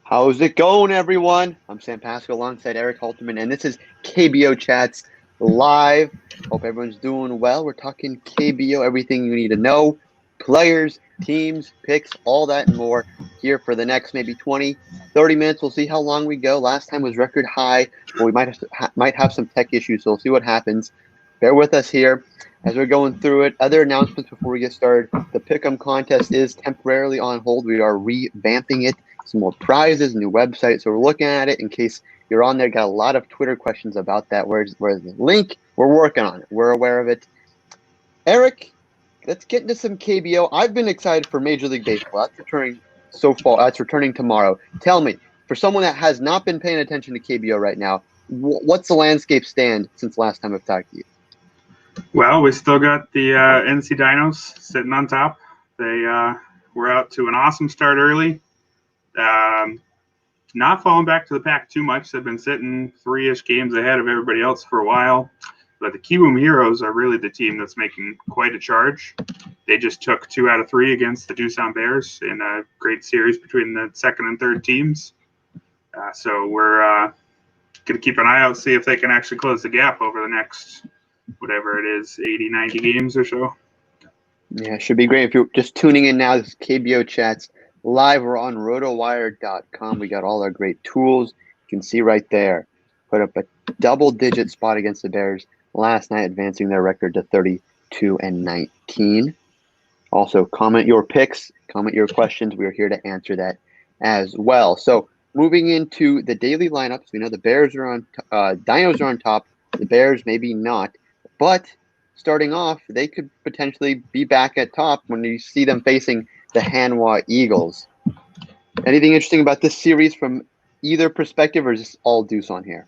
How's it going, everyone? I'm Sam Pascal alongside Eric Halterman, and this is KBO Chats live. Hope everyone's doing well. We're talking KBO, everything you need to know, players, teams, picks, all that and more here for the next maybe 20, 30 minutes. We'll see how long we go. Last time was record high, but we might have some tech issues, so we'll see what happens. Bear with us here as we're going through it. Other announcements before we get started. The Pick'em contest is temporarily on hold. We are revamping it. Some more prizes, new website. So we're looking at it in case you're on there. Got a lot of Twitter questions about that. Where's the link? We're working on it. We're aware of it. Eric, let's get into some KBO. I've been excited for Major League Baseball. That's returning so far. That's returning tomorrow. Tell me, for someone that has not been paying attention to KBO right now, what's the landscape stand since last time I've talked to you? Well, we still got the NC Dinos sitting on top. They were out to an awesome start early. Not falling back to the pack too much. They've been sitting 3-ish games ahead of everybody else for a while. But the Kiwoom Heroes are really the team that's making quite a charge. They just took 2 out of 3 against the Doosan Bears in a great series between the second and third teams. So we're going to keep an eye out, see if they can actually close the gap over the next, whatever it is, 80, 90 games or so. Yeah, it should be great. If you're just tuning in now, this is KBO Chats live. We're on rotowire.com. We got all our great tools. You can see right there. Put up a double-digit spot against the Bears last night, advancing their record to 32-19. Also, comment your picks, comment your questions. We are here to answer that as well. So, moving into the daily lineups, we know the Bears are on, Dinos are on top. The Bears maybe not, but starting off, they could potentially be back at top when you see them facing the Hanwha Eagles. Anything interesting about this series from either perspective, or is this all deuce on here?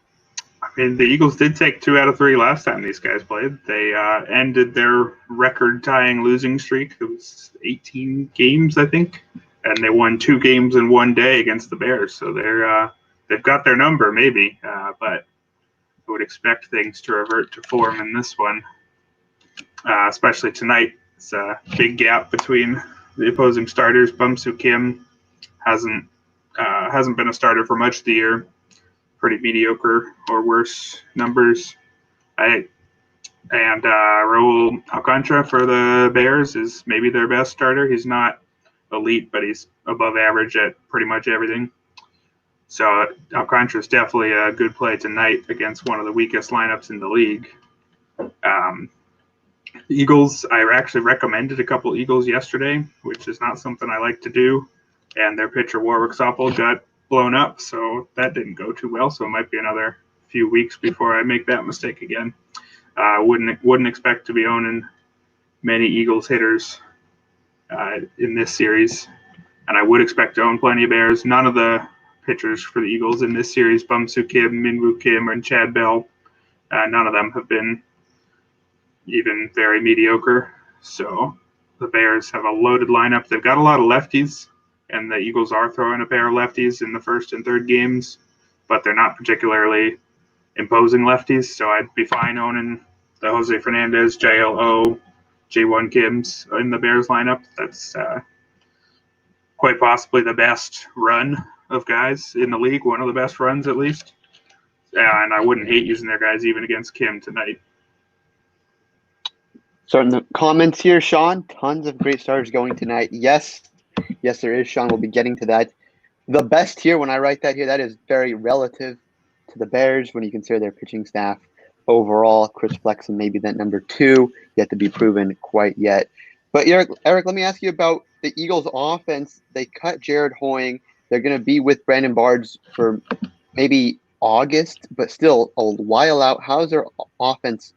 I mean, the Eagles did take 2 out of 3 last time these guys played. They ended their record-tying losing streak. It was 18 games, I think, and they won 2 games in one day against the Bears. So they've got their number, maybe, but I would expect things to revert to form in this one, especially tonight. It's a big gap between the opposing starters. Bum-Soo Kim hasn't been a starter for much of the year. Pretty mediocre or worse numbers. And Raul Alcantara for the Bears is maybe their best starter. He's not elite, but he's above average at pretty much everything. So Alcantara is definitely a good play tonight against one of the weakest lineups in the league. Eagles, I actually recommended a couple Eagles yesterday, which is not something I like to do. And their pitcher Warwick Soppel got blown up, so that didn't go too well. So it might be another few weeks before I make that mistake again. Wouldn't expect to be owning many Eagles hitters in this series, and I would expect to own plenty of Bears. None of the pitchers for the Eagles in this series, Bum-Soo Kim, Minwoo Kim, and Chad Bell, none of them have been even very mediocre. So the Bears have a loaded lineup. They've got a lot of lefties, and the Eagles are throwing a pair of lefties in the first and third games, but they're not particularly imposing lefties, so I'd be fine owning the Jose Fernandez, JLO, J1 Kims in the Bears lineup. That's quite possibly the best run of guys in the league, one of the best runs at least, and I wouldn't hate using their guys even against Kim tonight. Starting the comments here, Sean. Tons of great starters going tonight. Yes, there is, Sean. We'll be getting to that. The best here, when I write that here, that is very relative to the Bears when you consider their pitching staff overall. Chris Flexen maybe that number 2, yet to be proven quite yet. But Eric, let me ask you about the Eagles' offense. They cut Jared Hoying. They're going to be with Brandon Barnes for maybe August, but still a while out. How's their offense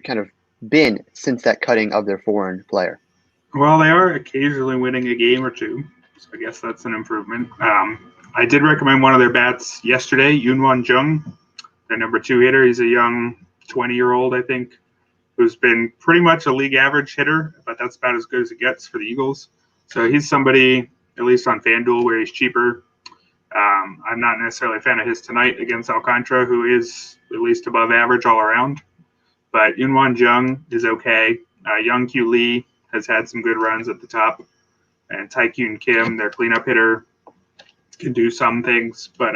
kind of been since that cutting of their foreign player? Well, they are occasionally winning a game or two, so I guess that's an improvement. I did recommend one of their bats yesterday, Yunwon Jung, their number 2 hitter. He's a young 20-year-old, I think, who's been pretty much a league average hitter, but that's about as good as it gets for the Eagles. So he's somebody, at least on FanDuel, where he's cheaper. I'm not necessarily a fan of his tonight against Alcantara, who is at least above average all around. But Yunwon Jung is okay. Young Kyu Lee has had some good runs at the top. And Taekyun Kim, their cleanup hitter, can do some things, but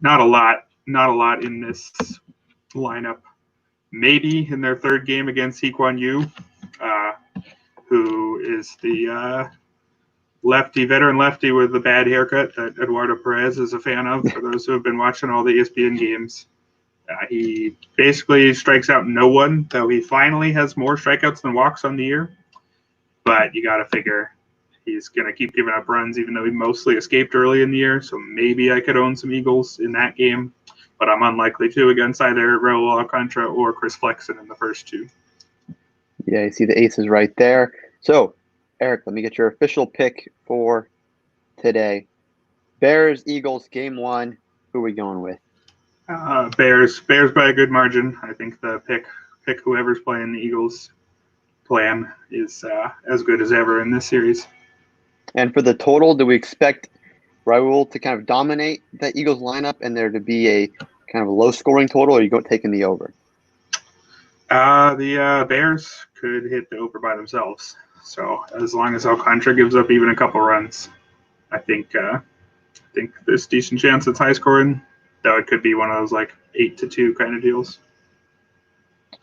not a lot. Not a lot in this lineup. Maybe in their third game against Hequan Yu, who is the veteran lefty with the bad haircut that Eduardo Perez is a fan of, for those who have been watching all the ESPN games. He basically strikes out no one, though he finally has more strikeouts than walks on the year. But you got to figure he's going to keep giving up runs, even though he mostly escaped early in the year. So maybe I could own some Eagles in that game. But I'm unlikely to against either Raul Alcantara or Chris Flexen in the first two. Yeah, you see the aces right there. So, Eric, let me get your official pick for today. Bears, Eagles, game 1. Who are we going with? Bears by a good margin. I think the pick whoever's playing the Eagles plan is as good as ever in this series. And for the total, do we expect Raul to kind of dominate the Eagles lineup and there to be a kind of a low-scoring total, or are you taking the over? The Bears could hit the over by themselves. So as long as Alcantara gives up even a couple runs, I think there's a decent chance it's high scoring. Though it could be one of those like 8-2 kind of deals.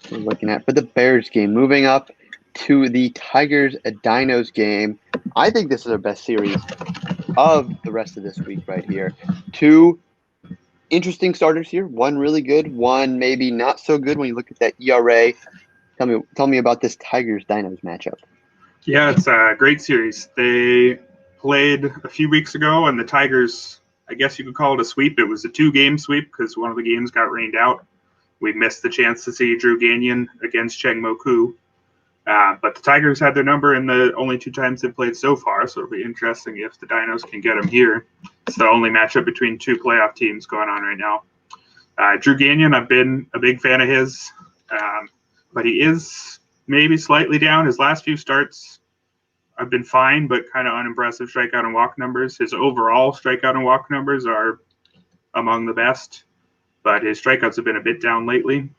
We're looking at for the Bears game. Moving up to the Tigers Dinos game. I think this is our best series of the rest of this week right here. 2 interesting starters here. One really good, one maybe not so good when you look at that ERA. Tell me about this Tigers Dinos matchup. Yeah, it's a great series. They played a few weeks ago, and the Tigers, I guess you could call it a sweep. It was a 2-game sweep because one of the games got rained out. We missed the chance to see Drew Gagnon against Cheng Mo Koo. But the Tigers had their number in the only 2 times they've played so far, so it'll be interesting if the Dinos can get them here. It's the only matchup between 2 playoff teams going on right now. Drew Gagnon, I've been a big fan of his, but he is maybe slightly down. His last few starts have been fine, but kind of unimpressive strikeout and walk numbers. His overall strikeout and walk numbers are among the best, but his strikeouts have been a bit down lately.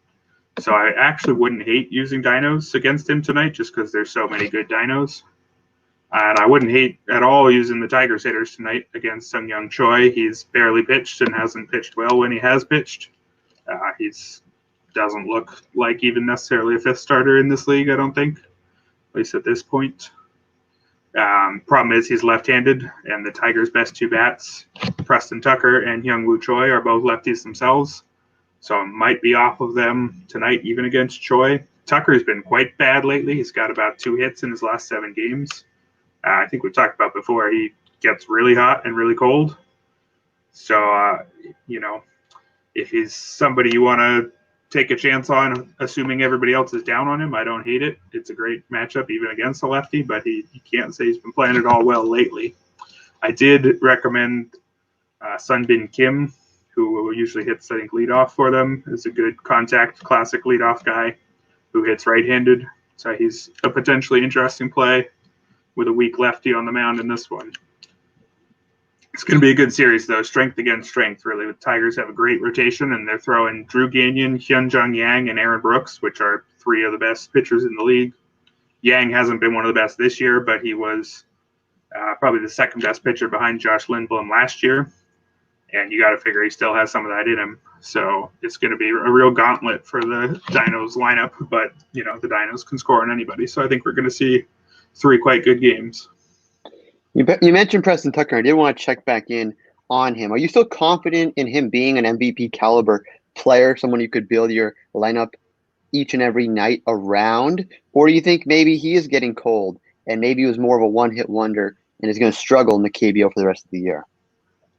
So I actually wouldn't hate using Dinos against him tonight just because there's so many good Dinos. And I wouldn't hate at all using the Tigers hitters tonight against Sung Young Choi. He's barely pitched and hasn't pitched well when he has pitched. He's doesn't look like even necessarily a 5th starter in this league, I don't think, at least at this point. Problem is he's left-handed, and the Tigers' best 2 bats, Preston Tucker and Hyung-Woo Choi, are both lefties themselves. So I might be off of them tonight, even against Choi. Tucker's been quite bad lately. He's got about 2 hits in his last 7 games. I think we've talked about before, he gets really hot and really cold. So, if he's somebody you want to take a chance on, assuming everybody else is down on him, I don't hate it. It's a great matchup, even against a lefty, but you can't say he's been playing it all well lately. I did recommend Sunbin Kim, who usually hits, I think, leadoff for them, is a good contact, classic leadoff guy who hits right-handed. So he's a potentially interesting play with a weak lefty on the mound in this one. It's going to be a good series, though, strength against strength, really. The Tigers have a great rotation, and they're throwing Drew Gagnon, Hyun-Jung Yang, and Aaron Brooks, which are 3 of the best pitchers in the league. Yang hasn't been one of the best this year, but he was probably the 2nd best pitcher behind Josh Lindblom last year. And you got to figure he still has some of that in him. So it's going to be a real gauntlet for the Dinos lineup. But, the Dinos can score on anybody. So I think we're going to see 3 quite good games. You mentioned Preston Tucker. I did want to check back in on him. Are you still confident in him being an MVP caliber player, someone you could build your lineup each and every night around? Or do you think maybe he is getting cold and maybe he was more of a one-hit wonder and is going to struggle in the KBO for the rest of the year?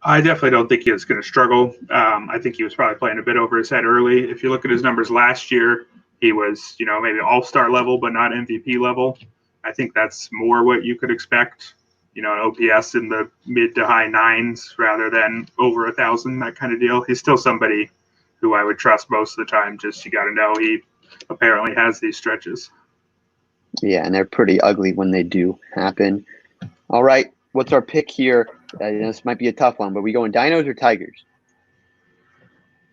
I definitely don't think he was going to struggle. I think he was probably playing a bit over his head early. If you look at his numbers last year, he was, maybe all-star level, but not MVP level. I think that's more what you could expect. An OPS in the mid to high 9s rather than over 1,000, that kind of deal. He's still somebody who I would trust most of the time. Just you got to know he apparently has these stretches. Yeah, and they're pretty ugly when they do happen. All right, what's our pick here? This might be a tough one, but we going Dinos or Tigers?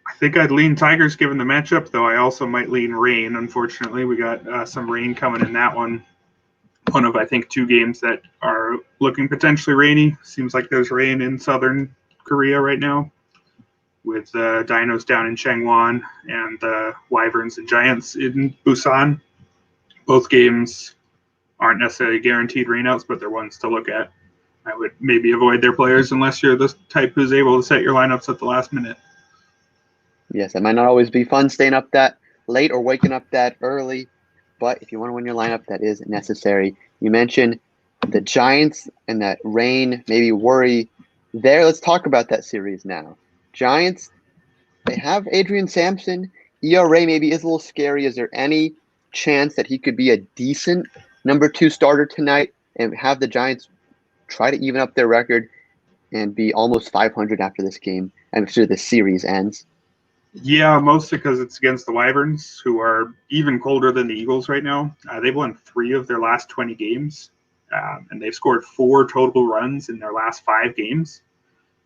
I think I'd lean Tigers given the matchup, though I also might lean rain. Unfortunately, we got some rain coming in that one. one of, I think, two games that are looking potentially rainy. Seems like there's rain in southern Korea right now, with the Dinos down in Changwon and the Wyverns and Giants in Busan. Both games aren't necessarily guaranteed rainouts, but they're ones to look at. I would maybe avoid their players unless you're the type who's able to set your lineups at the last minute. Yes, it might not always be fun staying up that late or waking up that early, but if you want to win your lineup, that is necessary. You mentioned the Giants and that rain, maybe worry there. Let's talk about that series now. Giants, they have Adrian Sampson. ERA maybe is a little scary. Is there any chance that he could be a decent number 2 starter tonight and have the Giants try to even up their record and be almost 500 after this game, after the series ends? Yeah, mostly because it's against the Wyverns, who are even colder than the Eagles right now. They've won 3 of their last 20 games, and they've scored 4 total runs in their last 5 games.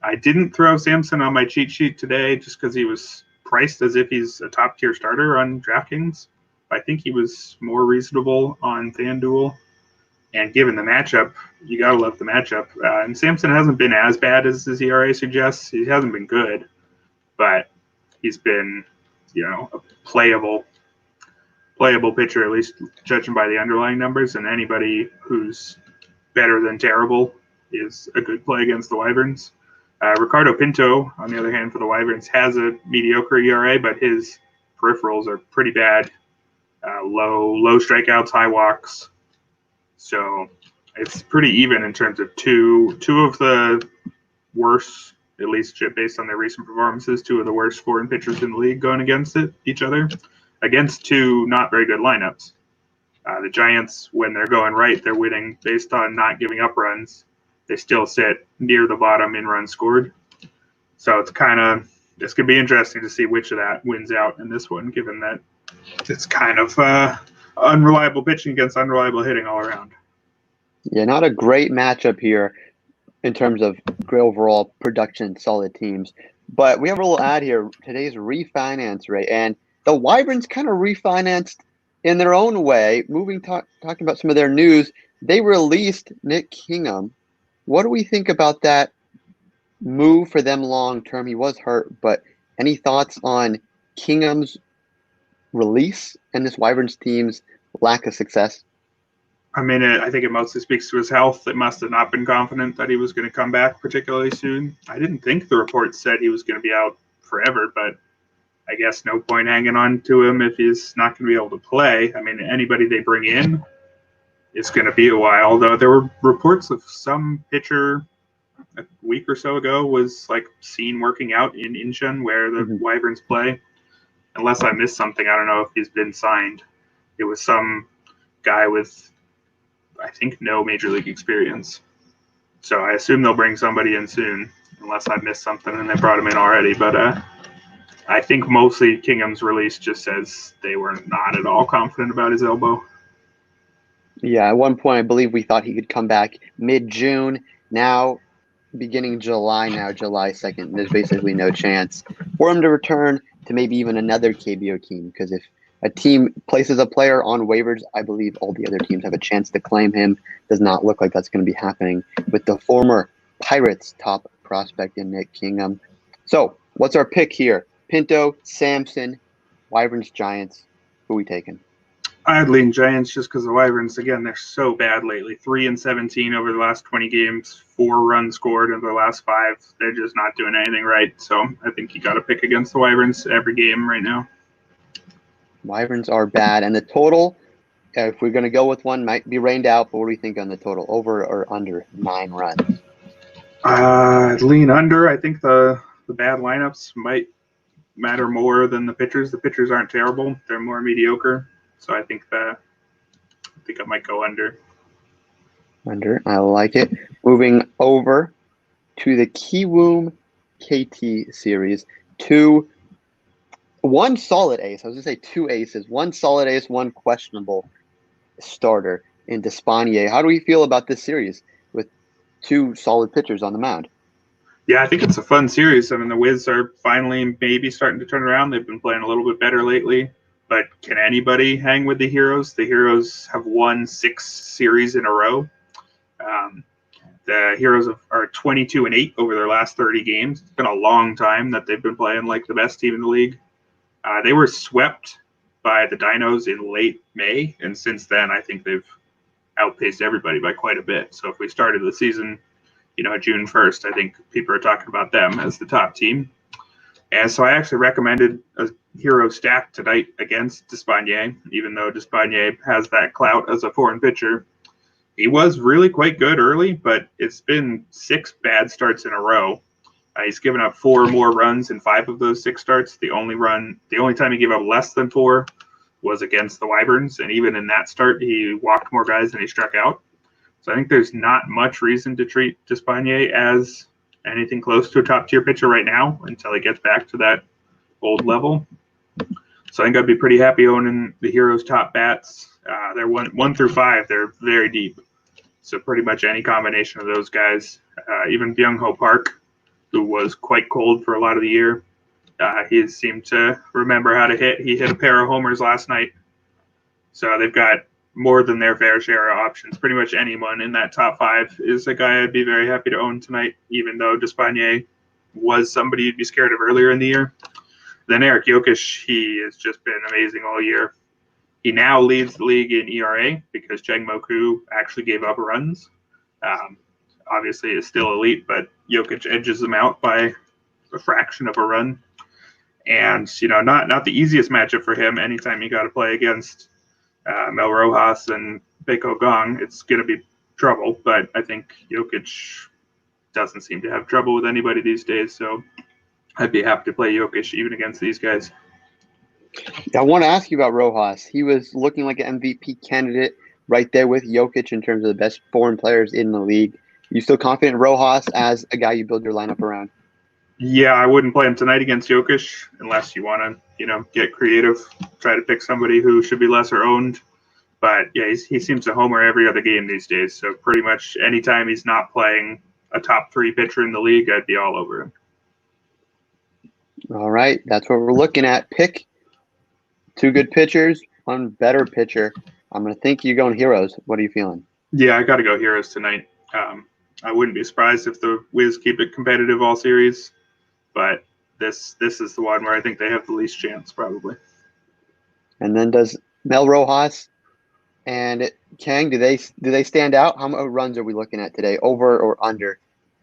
I didn't throw Sampson on my cheat sheet today just because he was priced as if he's a top-tier starter on DraftKings. I think he was more reasonable on FanDuel. And given the matchup, you got to love the matchup. And Sampson hasn't been as bad as his ERA suggests. He hasn't been good, but he's been, a playable pitcher, at least judging by the underlying numbers. And anybody who's better than terrible is a good play against the Wyverns. Ricardo Pinto, on the other hand, for the Wyverns, has a mediocre ERA, but his peripherals are pretty bad. Low strikeouts, high walks. So it's pretty even in terms of two of the worst, at least based on their recent performances, 2 of the worst scoring pitchers in the league going against each other, against 2 not very good lineups. The Giants, when they're going right, they're winning based on not giving up runs. They still sit near the bottom in runs scored. So it's going to be interesting to see which of that wins out in this one, given that it's kind of unreliable pitching against unreliable hitting all around. Yeah, not a great matchup here in terms of overall production, solid teams. But we have a little ad here. Today's refinance rate, and the Wyverns kind of refinanced in their own way. Talking about some of their news, they released Nick Kingham. What do we think about that move for them long term? He was hurt, but any thoughts on Kingham's release and this Wyverns team's lack of success? I mean, I think it mostly speaks to his health. It must have not been confident that he was going to come back particularly soon. I didn't think the report said he was going to be out forever, but I guess no point hanging on to him if he's not going to be able to play. I mean, anybody they bring in is going to be a while, though there were reports of some pitcher a week or so ago was seen working out in Incheon where the Wyverns play. Unless I missed something, I don't know if he's been signed. It was some guy with, I think, no major league experience. So I assume they'll bring somebody in soon, unless I missed something and they brought him in already. But I think mostly Kingham's release just says they were not at all confident about his elbow. Yeah, at one point I believe we thought he could come back mid-June. Now, beginning July 2nd, there's basically no chance for him to return to maybe even another KBO team, because if a team places a player on waivers, I believe all the other teams have a chance to claim him. Does not look like that's going to be happening with the former Pirates top prospect in Nick Kingham. So, what's our pick here? Pinto, Sampson, Wyverns, Giants. Who are we taking? I'd lean Giants just because the Wyverns, again, they're so bad lately. 3-17 over the last 20 games, 4 runs scored in the last 5. They're just not doing anything right. So I think you got to pick against the Wyverns every game right now. Wyverns are bad. And the total, if we're going to go with one, might be rained out. But what do we think on the total? Over or under 9 runs? I'd lean under. I think the bad lineups might matter more than the pitchers. The pitchers aren't terrible. They're more mediocre. So I think I might go under. Under, I like it. Moving over to the Kiwoom KT series. One solid ace. I was going to say 2 aces. 1 solid ace, 1 questionable starter in Despanier. How do we feel about this series with 2 solid pitchers on the mound? Yeah, I think it's a fun series. I mean, the Wiz are finally maybe starting to turn around. They've been playing a little bit better lately. but can anybody hang with the Heroes? The Heroes have won 6 series in a row. The Heroes are 22-8 over their last 30 games. It's been a long time that they've been playing like the best team in the league. They were swept by the Dinos in late May, and since then I think they've outpaced everybody by quite a bit. So if we started the season, June 1st, I think people are talking about them as the top team. And so I actually recommended a hero stack tonight against Despaigne, even though Despaigne has that clout as a foreign pitcher. He was really quite good early, but it's been 6 bad starts in a row. He's given up 4 more runs in 5 of those 6 starts. The only time he gave up less than 4 was against the Wyverns, and even in that start, he walked more guys than he struck out. So I think there's not much reason to treat Despaigne as anything close to a top-tier pitcher right now until he gets back to that old level. So I think I'd be pretty happy owning the Heroes' top bats. They're 1 through 5. They're very deep. So pretty much any combination of those guys, even Byung-Ho Park, who was quite cold for a lot of the year, he seemed to remember how to hit. He hit a pair of homers last night. So they've got more than their fair share of options. Pretty much anyone in that top 5 is a guy I'd be very happy to own tonight, even though Despaigne was somebody you'd be scared of earlier in the year. Then Eric Jokic, he has just been amazing all year. He now leads the league in ERA because Cheng Moku actually gave up runs. Obviously, is still elite, but Jokic edges him out by a fraction of a run. And, not the easiest matchup for him. Anytime you got to play against Mel Rojas and Baeko Gong, it's going to be trouble. But I think Jokic doesn't seem to have trouble with anybody these days. So I'd be happy to play Jokic even against these guys. I want to ask you about Rojas. He was looking like an MVP candidate right there with Jokic in terms of the best foreign players in the league. You still confident in Rojas as a guy you build your lineup around? Yeah, I wouldn't play him tonight against Jokic unless you want to, get creative, try to pick somebody who should be lesser owned. But yeah, he seems to homer every other game these days. So pretty much anytime he's not playing a top 3 pitcher in the league, I'd be all over him. All right, that's what we're looking at. Pick 2 good pitchers, 1 better pitcher. I'm going to think you're going Heroes. What are you feeling? Yeah, I got to go Heroes tonight. I wouldn't be surprised if the Wiz keep it competitive all series, but this is the one where I think they have the least chance, probably. And then does Mel Rojas and Kang, do they stand out? How many runs are we looking at today? Over or under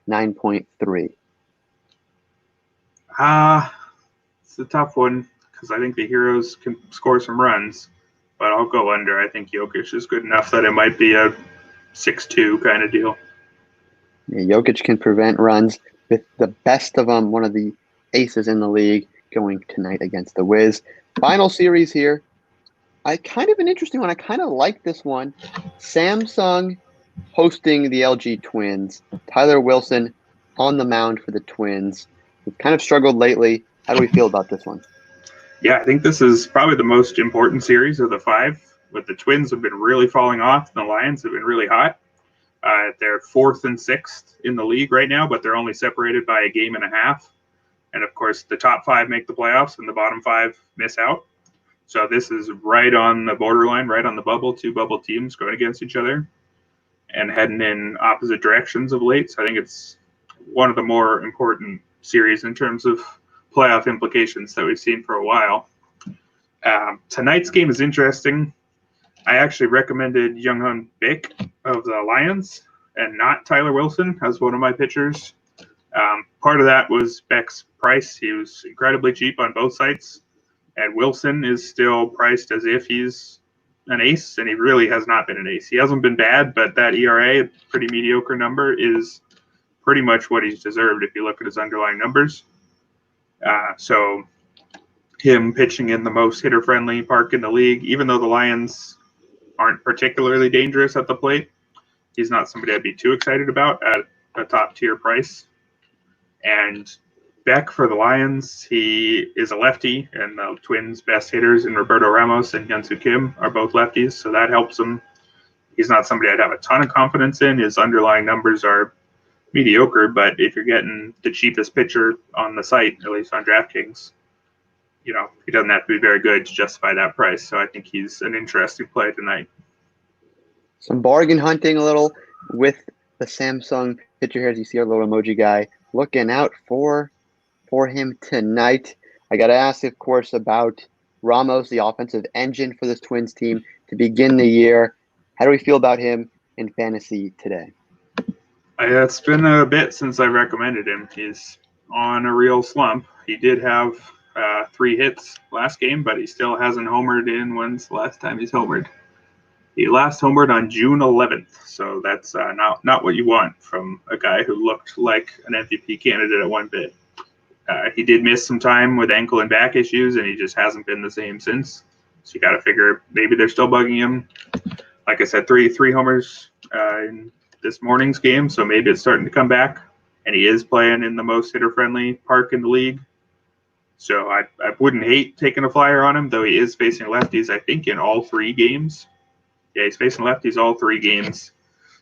9.3? It's a tough one because I think the Heroes can score some runs, but I'll go under. I think Jokic is good enough that it might be a 6-2 kind of deal. Yeah, Jokic can prevent runs with the best of them, one of the aces in the league, going tonight against the Wiz. Final series here. Kind of an interesting one. I kind of like this one. Samsung hosting the LG Twins. Tyler Wilson on the mound for the Twins. We've kind of struggled lately. How do we feel about this one? Yeah, I think this is probably the most important series of the 5. But the Twins have been really falling off, and the Lions have been really hot. They're 4th and 6th in the league right now, but they're only separated by a game and a half. And of course, the top 5 make the playoffs, and the bottom 5 miss out. So this is right on the borderline, right on the bubble. 2 bubble teams going against each other and heading in opposite directions of late. So I think it's one of the more important series in terms of playoff implications that we've seen for a while. Tonight's game is interesting. I actually recommended Younghoon Baek of the Lions and not Tyler Wilson as one of my pitchers. Part of that was Beck's price. He was incredibly cheap on both sites. And Wilson is still priced as if he's an ace, and he really has not been an ace. He hasn't been bad, but that ERA, a pretty mediocre number, is pretty much what he's deserved if you look at his underlying numbers. So him pitching in the most hitter-friendly park in the league, even though the Lions aren't particularly dangerous at the plate, he's not somebody I'd be too excited about at a top-tier price. And Beck for the Lions, he is a lefty, and the Twins' best hitters in Roberto Ramos and Hyun-Soo Kim are both lefties, so that helps him. He's not somebody I'd have a ton of confidence in. His underlying numbers are mediocre, but if you're getting the cheapest pitcher on the site, at least on DraftKings, he doesn't have to be very good to justify that price. So I think he's an interesting play tonight. Some bargain hunting a little with the Samsung pitcher here, as you see our little emoji guy looking out for him tonight. I got to ask, of course, about Ramos, the offensive engine for this Twins team to begin the year. How do we feel about him in fantasy today? It's been a bit since I recommended him. He's on a real slump. He did have 3 hits last game, but he still hasn't homered in. When's the last time he's homered? He last homered on June 11th, so that's not what you want from a guy who looked like an MVP candidate at one bit. He did miss some time with ankle and back issues, and he just hasn't been the same since. So you got to figure maybe they're still bugging him. Like I said, three homers in this morning's game, so maybe it's starting to come back. And he is playing in the most hitter-friendly park in the league. So I wouldn't hate taking a flyer on him, though he is facing lefties, I think, in all 3 games. Yeah, he's facing lefties all 3 games,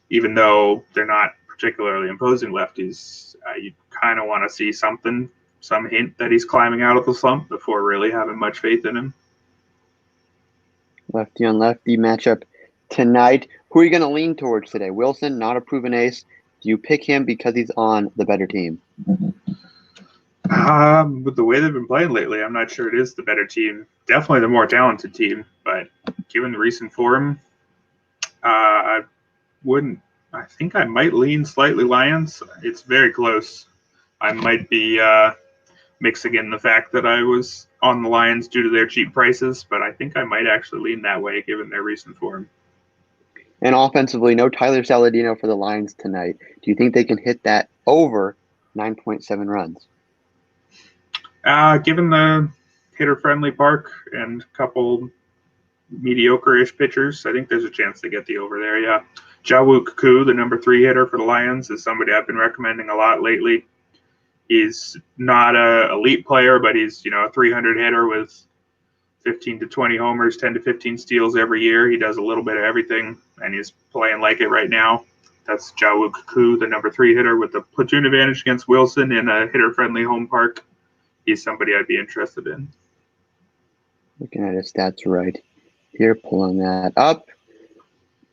even though they're not particularly imposing lefties. You kind of want to see some hint that he's climbing out of the slump before really having much faith in him. Lefty on lefty matchup tonight. Who are you going to lean towards today? Wilson, not a proven ace. Do you pick him because he's on the better team? With the way they've been playing lately, I'm not sure it is the better team. Definitely the more talented team, but given the recent form, I wouldn't. I think I might lean slightly Lions. It's very close. I might be mixing in the fact that I was on the Lions due to their cheap prices, but I think I might actually lean that way given their recent form. And offensively, no Tyler Saladino for the Lions tonight. Do you think they can hit that over 9.7 runs? Given the hitter-friendly park and a couple mediocre-ish pitchers, I think there's a chance to get the over there, yeah. Jawook Koo, the number 3 hitter for the Lions, is somebody I've been recommending a lot lately. He's not an elite player, but he's a 300 hitter with 15 to 20 homers, 10 to 15 steals every year. He does a little bit of everything, and he's playing like it right now. That's Jawook Koo, the number 3 hitter with the platoon advantage against Wilson in a hitter-friendly home park. He's somebody I'd be interested in. Looking at his stats right here, pulling that up.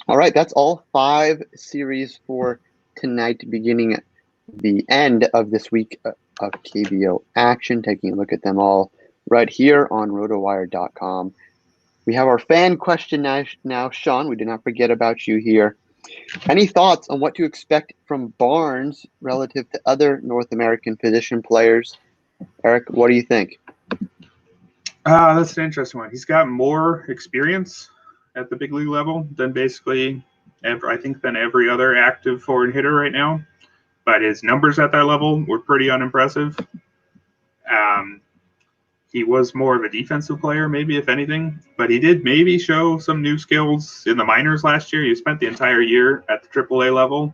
All right, that's all 5 series for tonight, beginning the end of this week of KBO action. Taking a look at them all right here on rotowire.com. We have our fan question now. Sean, we did not forget about you here. Any thoughts on what to expect from Barnes relative to other North American position players? Eric, what do you think? That's an interesting one. He's got more experience at the big league level than basically than every other active foreign hitter right now. But his numbers at that level were pretty unimpressive. He was more of a defensive player, maybe, if anything. But he did maybe show some new skills in the minors last year. He spent the entire year at the AAA level.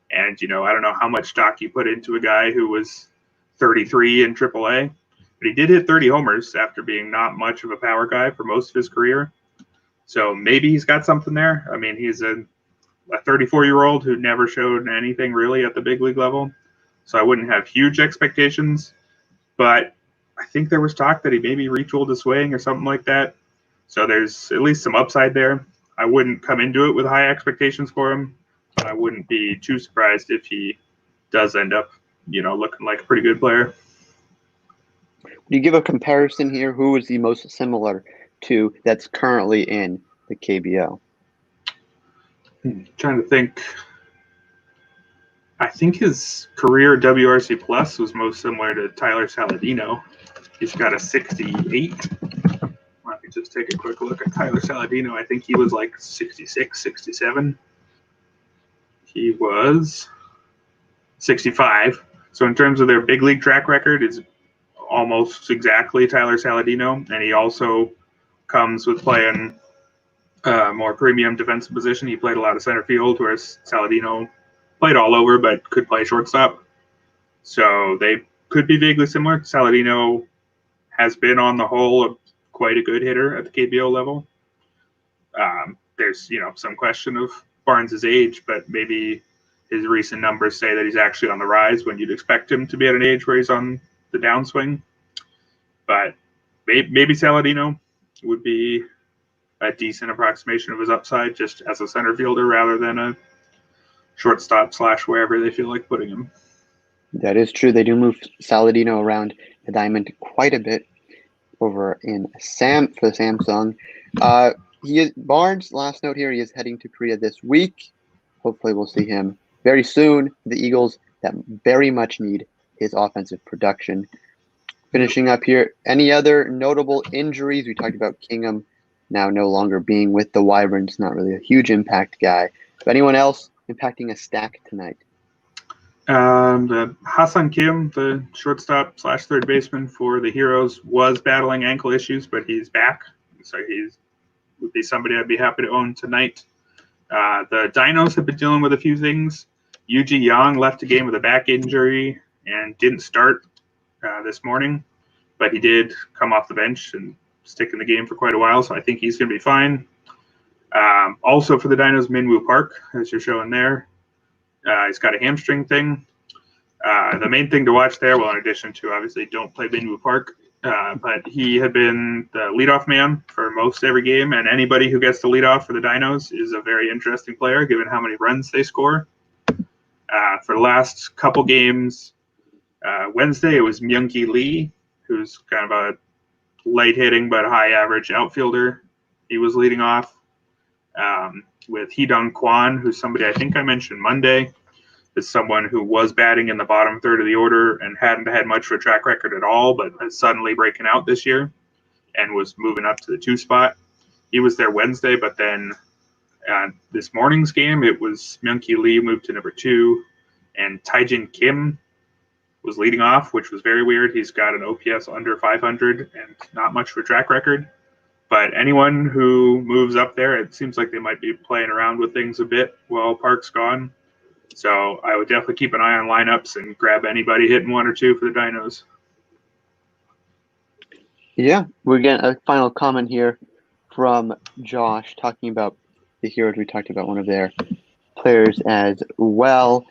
And, I don't know how much stock you put into a guy who was 33 in AAA. But he did hit 30 homers after being not much of a power guy for most of his career. So maybe he's got something there. I mean, he's a 34-year-old who never showed anything really at the big league level. So I wouldn't have huge expectations. But I think there was talk that he maybe retooled his swing or something like that. So there's at least some upside there. I wouldn't come into it with high expectations for him, but I wouldn't be too surprised if he does end up, looking like a pretty good player. Do you give a comparison here? Who is the most similar to that's currently in the KBO? Trying to think. I think his career WRC Plus was most similar to Tyler Saladino. He's got a 68. Let me just take a quick look at Tyler Saladino. I think he was like 66, 67. He was 65. So in terms of their big league track record, it's almost exactly Tyler Saladino. And he also comes with playing more premium defensive position. He played a lot of center field, whereas Saladino played all over, but could play shortstop. So they could be vaguely similar. Saladino has been on the whole quite a good hitter at the KBO level. There's, some question of Barnes' age, but maybe his recent numbers say that he's actually on the rise when you'd expect him to be at an age where he's on the downswing. But maybe Saladino would be a decent approximation of his upside just as a center fielder rather than a shortstop / wherever they feel like putting him. That is true. They do move Saladino around the diamond quite a bit over in for the Samsung. Barnes, last note here, he is heading to Korea this week. Hopefully we'll see him very soon. The Eagles that very much need his offensive production. Finishing up here, any other notable injuries? We talked about Kingham now no longer being with the Wyverns, not really a huge impact guy. But anyone else impacting a stack tonight? The Hassan Kim, the shortstop / third baseman for the Heroes, was battling ankle issues, but he's back. So would be somebody I'd be happy to own tonight. The Dinos have been dealing with a few things. Yuji Yang left the game with a back injury and didn't start this morning, but he did come off the bench and stick in the game for quite a while, so I think he's going to be fine. Also for the Dinos, Minwoo Park, as you're showing there. He's got a hamstring thing. The main thing to watch there, well, in addition to obviously don't play Minwoo Park, but he had been the leadoff man for most every game, and anybody who gets the leadoff for the Dinos is a very interesting player given how many runs they score. For the last couple games, Wednesday it was Myung-ki Lee, who's kind of a light hitting but high average outfielder. He was leading off. With Hee-Dong Kwon, who's somebody I think I mentioned Monday, is someone who was batting in the bottom third of the order and hadn't had much of a track record at all, but is suddenly breaking out this year and was moving up to the 2 spot. He was there Wednesday, but then this morning's game, it was Myung-ki Lee moved to number 2, and Taijin Kim was leading off, which was very weird. He's got an OPS under 500 and not much of a track record. But anyone who moves up there, it seems like they might be playing around with things a bit while Park's gone. So I would definitely keep an eye on lineups and grab anybody hitting 1 or 2 for the Dinos. Yeah, we're getting a final comment here from Josh talking about the Heroes. We talked about one of their players as well.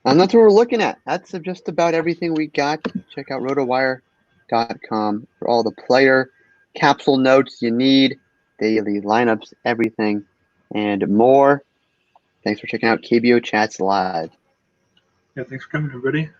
And that's what we're looking at. That's just about everything we got. Check out rotowire.com for all the player capsule notes you need, daily lineups, everything, and more. Thanks for checking out KBO Chats Live. Yeah, thanks for coming, everybody.